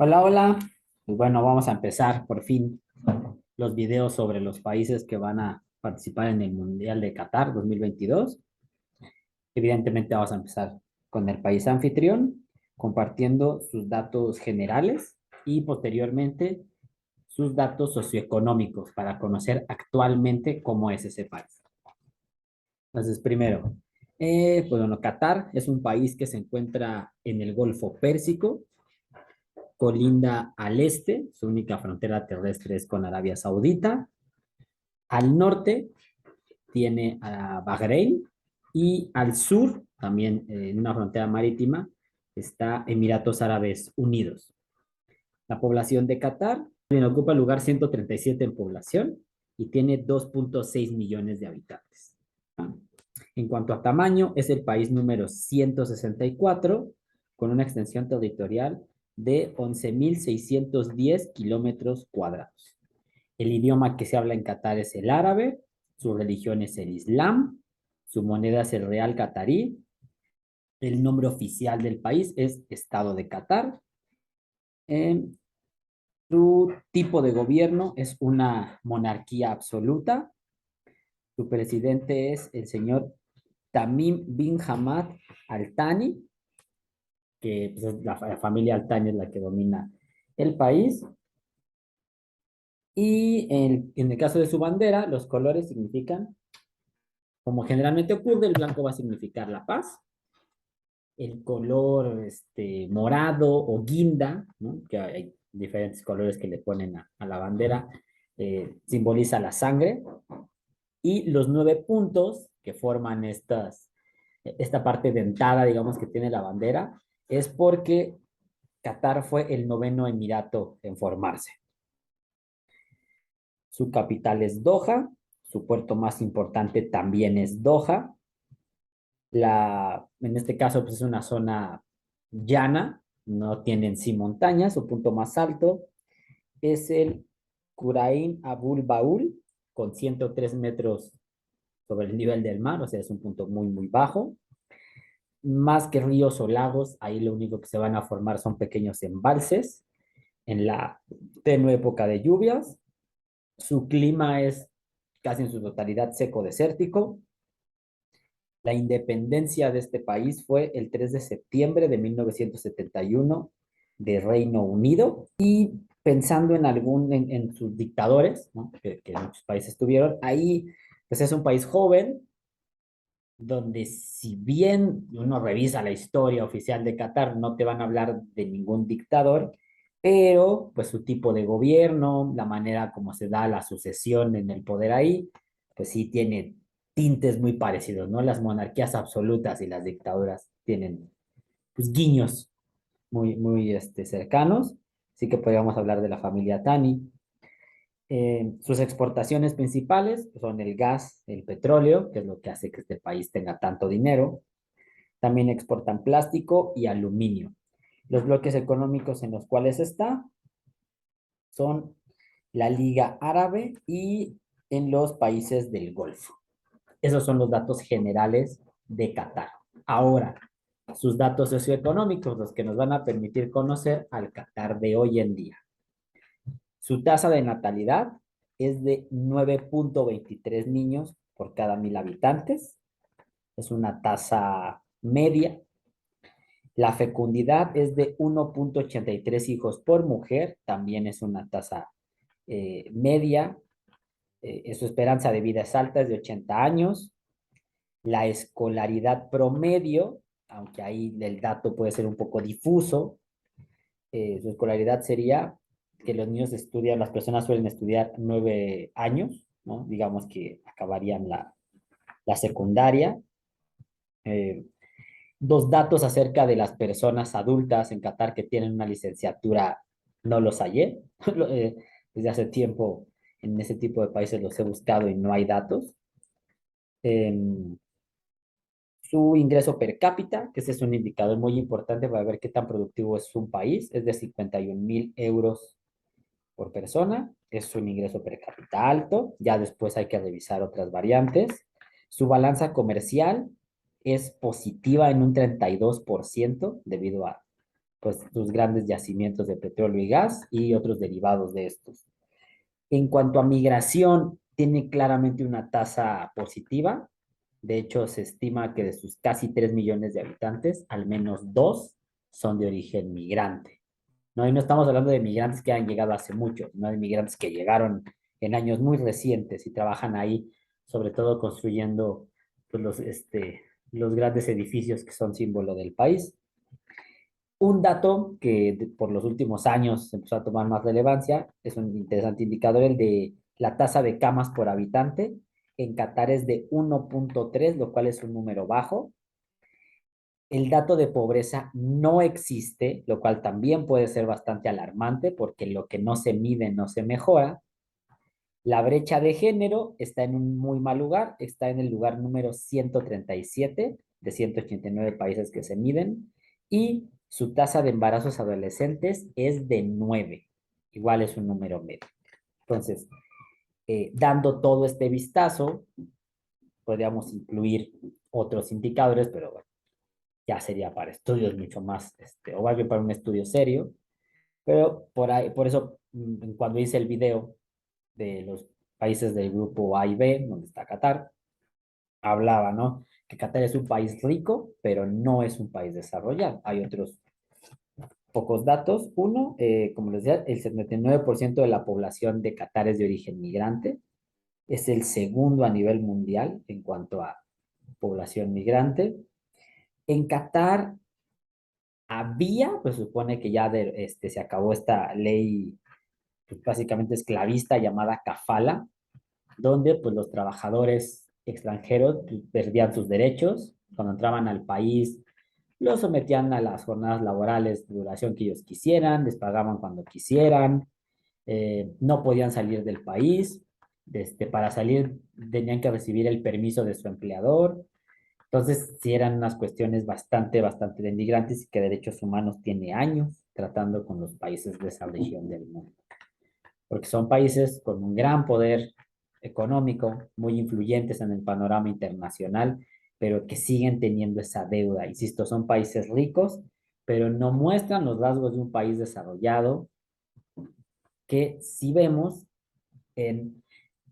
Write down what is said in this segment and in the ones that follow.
Hola, hola. Pues bueno, vamos a empezar por fin los videos sobre los países que van a participar en el Mundial de Qatar 2022. Evidentemente vamos a empezar con el país anfitrión, compartiendo sus datos generales y posteriormente sus datos socioeconómicos para conocer actualmente cómo es ese país. Entonces, primero, pues bueno, Qatar es un país que se encuentra en el Golfo Pérsico, colinda al este, su única frontera terrestre es con Arabia Saudita. Al norte tiene a Bahrein y al sur, también en una frontera marítima, está Emiratos Árabes Unidos. La población de Qatar ocupa el lugar 137 en población y tiene 2.6 millones de habitantes. En cuanto a tamaño, es el país número 164 con una extensión territorial de 11.610 kilómetros cuadrados. El idioma que se habla en Qatar es el árabe, su religión es el Islam, su moneda es el real qatarí, el nombre oficial del país es Estado de Qatar, eh, su tipo de gobierno es una monarquía absoluta, su presidente es el señor Tamim bin Hamad Al Thani, que pues, es la familia Al Thani es la que domina el país. Y en el caso de su bandera, los colores significan, como generalmente ocurre, el blanco va a significar la paz, el color morado o guinda, ¿no? Que hay diferentes colores que le ponen a la bandera, simboliza la sangre, y los 9 puntos que forman esta parte dentada, digamos, que tiene la bandera, es porque Qatar fue el noveno emirato en formarse. Su capital es Doha, su puerto más importante también es Doha. En este caso, pues es una zona llana, no tiene en sí montañas, su punto más alto es el Quraim Abul Baul, con 103 metros sobre el nivel del mar, o sea, es un punto muy, muy bajo. Más que ríos o lagos, ahí lo único que se van a formar son pequeños embalses en la tenue época de lluvias. Su clima es casi en su totalidad seco desértico. La independencia de este país fue el 3 de septiembre de 1971 de Reino Unido. Y pensando en sus dictadores, ¿no? Que muchos países tuvieron, ahí pues es un país joven, donde si bien uno revisa la historia oficial de Qatar, no te van a hablar de ningún dictador, pero pues su tipo de gobierno, la manera como se da la sucesión en el poder ahí, pues sí tiene tintes muy parecidos, ¿no? Las monarquías absolutas y las dictaduras tienen pues guiños muy, muy cercanos, así que podríamos hablar de la familia Tani. Sus exportaciones principales son el gas, el petróleo, que es lo que hace que este país tenga tanto dinero. También exportan plástico y aluminio. Los bloques económicos en los cuales está son la Liga Árabe y en los países del Golfo. Esos son los datos generales de Qatar. Ahora, sus datos socioeconómicos, los que nos van a permitir conocer al Qatar de hoy en día. Su tasa de natalidad es de 9.23 niños por cada 1.000 habitantes. Es una tasa media. La fecundidad es de 1.83 hijos por mujer, también es una tasa media. Su esperanza de vida es alta, es de 80 años. La escolaridad promedio, aunque ahí el dato puede ser un poco difuso, su escolaridad sería que los niños estudian, las personas suelen estudiar 9 años, ¿no? Digamos que acabarían la secundaria. Eh, Dos datos acerca de las personas adultas en Qatar que tienen una licenciatura, no los hallé. Desde hace tiempo en ese tipo de países los he buscado y no hay datos. Em, Su ingreso per cápita, que ese es un indicador muy importante para ver qué tan productivo es un país, es de 51.000 euros por persona. Es un ingreso per cápita alto. Ya después hay que revisar otras variantes. Su balanza comercial es positiva en un 32% debido a pues sus grandes yacimientos de petróleo y gas y otros derivados de estos. En cuanto a migración, tiene claramente una tasa positiva. De hecho, se estima que de sus casi 3 millones de habitantes, al menos 2 son de origen migrante. ¿No? Y no estamos hablando de migrantes que han llegado hace mucho, no de migrantes que llegaron en años muy recientes y trabajan ahí, sobre todo construyendo pues, los grandes edificios que son símbolo del país. Un dato que por los últimos años empezó a tomar más relevancia, es un interesante indicador, el de la tasa de camas por habitante. En Qatar es de 1.3, lo cual es un número bajo. El dato de pobreza no existe, lo cual también puede ser bastante alarmante porque lo que no se mide no se mejora. La brecha de género está en un muy mal lugar, está en el lugar número 137 de 189 países que se miden y su tasa de embarazos adolescentes es de 9, igual es un número medio. Entonces, dando todo este vistazo, podríamos incluir otros indicadores, pero bueno, ya sería para estudios mucho más, o más bien para un estudio serio, pero por ahí, por eso, cuando hice el video de los países del grupo A y B, donde está Qatar, hablaba, ¿no? Que Qatar es un país rico, pero no es un país desarrollado. Hay otros pocos datos. Uno, como les decía, el 79% de la población de Qatar es de origen migrante. Es el segundo a nivel mundial en cuanto a población migrante. En Qatar había, pues supone que ya se acabó esta ley pues, básicamente esclavista llamada kafala, donde pues los trabajadores extranjeros pues, perdían sus derechos cuando entraban al país, los sometían a las jornadas laborales de duración que ellos quisieran, les pagaban cuando quisieran, no podían salir del país, para salir tenían que recibir el permiso de su empleador. Entonces, sí eran unas cuestiones bastante denigrantes y que derechos humanos tiene años tratando con los países de esa región del mundo, porque son países con un gran poder económico, muy influyentes en el panorama internacional, pero que siguen teniendo esa deuda. Insisto, son países ricos, pero no muestran los rasgos de un país desarrollado que si vemos en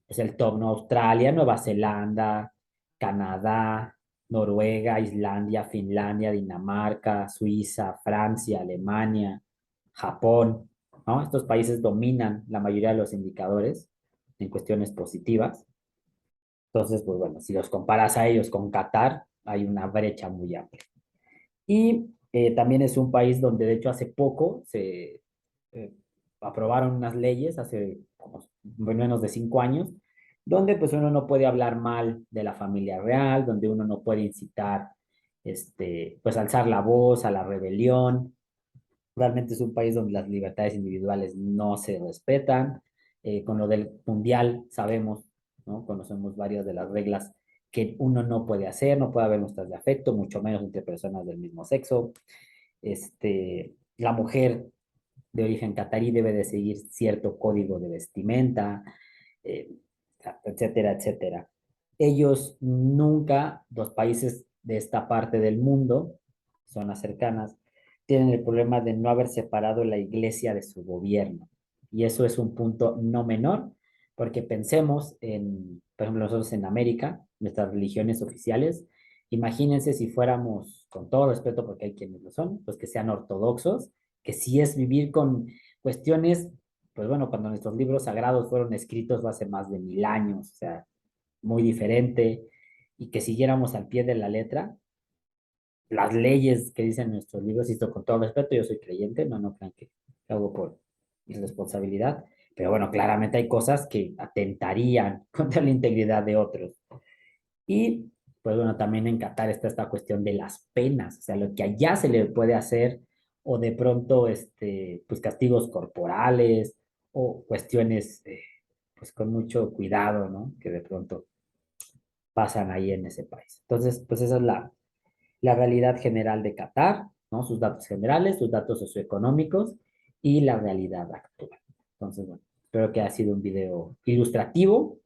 es el top, ¿no? Australia, Nueva Zelanda, Canadá, Noruega, Islandia, Finlandia, Dinamarca, Suiza, Francia, Alemania, Japón, ¿no? Estos países dominan la mayoría de los indicadores en cuestiones positivas. Entonces, pues bueno, si los comparas a ellos con Qatar, hay una brecha muy amplia. Y también es un país donde, de hecho, hace poco se eh, aprobaron unas leyes, hace como menos de 5 años, donde pues uno no puede hablar mal de la familia real, donde uno no puede incitar, pues alzar la voz a la rebelión. Realmente es un país donde las libertades individuales no se respetan. Con lo del mundial sabemos, ¿no? Conocemos varias de las reglas que uno no puede hacer, no puede haber muestras de afecto, mucho menos entre personas del mismo sexo. La mujer de origen catarí debe de seguir cierto código de vestimenta, eh, etcétera, etcétera. Ellos nunca, los países de esta parte del mundo, zonas cercanas, tienen el problema de no haber separado la iglesia de su gobierno. Y eso es un punto no menor, porque pensemos en, por ejemplo, nosotros en América, nuestras religiones oficiales, imagínense si fuéramos, con todo respeto, porque hay quienes lo son, pues que sean ortodoxos, que sí es vivir con cuestiones, pues bueno, cuando nuestros libros sagrados fueron escritos hace más de 1000 años, o sea, muy diferente, y que siguiéramos al pie de la letra las leyes que dicen nuestros libros, y esto con todo respeto, yo soy creyente, no crean que lo hago por irresponsabilidad, pero bueno, claramente hay cosas que atentarían contra la integridad de otros. Y pues bueno, también en Qatar está esta cuestión de las penas, o sea, lo que allá se le puede hacer, o de pronto, pues castigos corporales, o cuestiones, pues con mucho cuidado, ¿no? Que de pronto pasan ahí en ese país. Entonces, pues esa es la realidad general de Qatar, ¿no? Sus datos generales, sus datos socioeconómicos y la realidad actual. Entonces, bueno, espero que haya sido un video ilustrativo.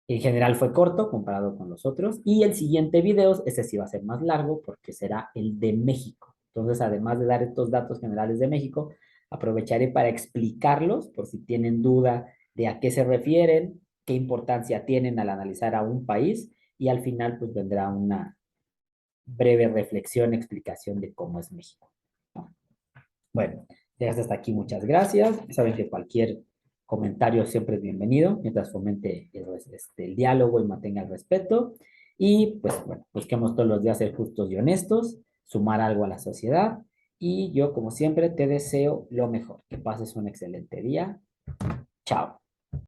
En general fue corto comparado con los otros. Y el siguiente video, ese sí va a ser más largo porque será el de México. Entonces, además de dar estos datos generales de México, aprovecharé para explicarlos por si tienen duda de a qué se refieren, qué importancia tienen al analizar a un país y al final pues vendrá una breve reflexión, explicación de cómo es México, ¿no? Bueno, ya hasta aquí, muchas gracias. Saben que cualquier comentario siempre es bienvenido, mientras fomente el diálogo y mantenga el respeto. Y pues bueno, busquemos todos los días ser justos y honestos, sumar algo a la sociedad. Y yo, como siempre, te deseo lo mejor. Que pases un excelente día. Chao.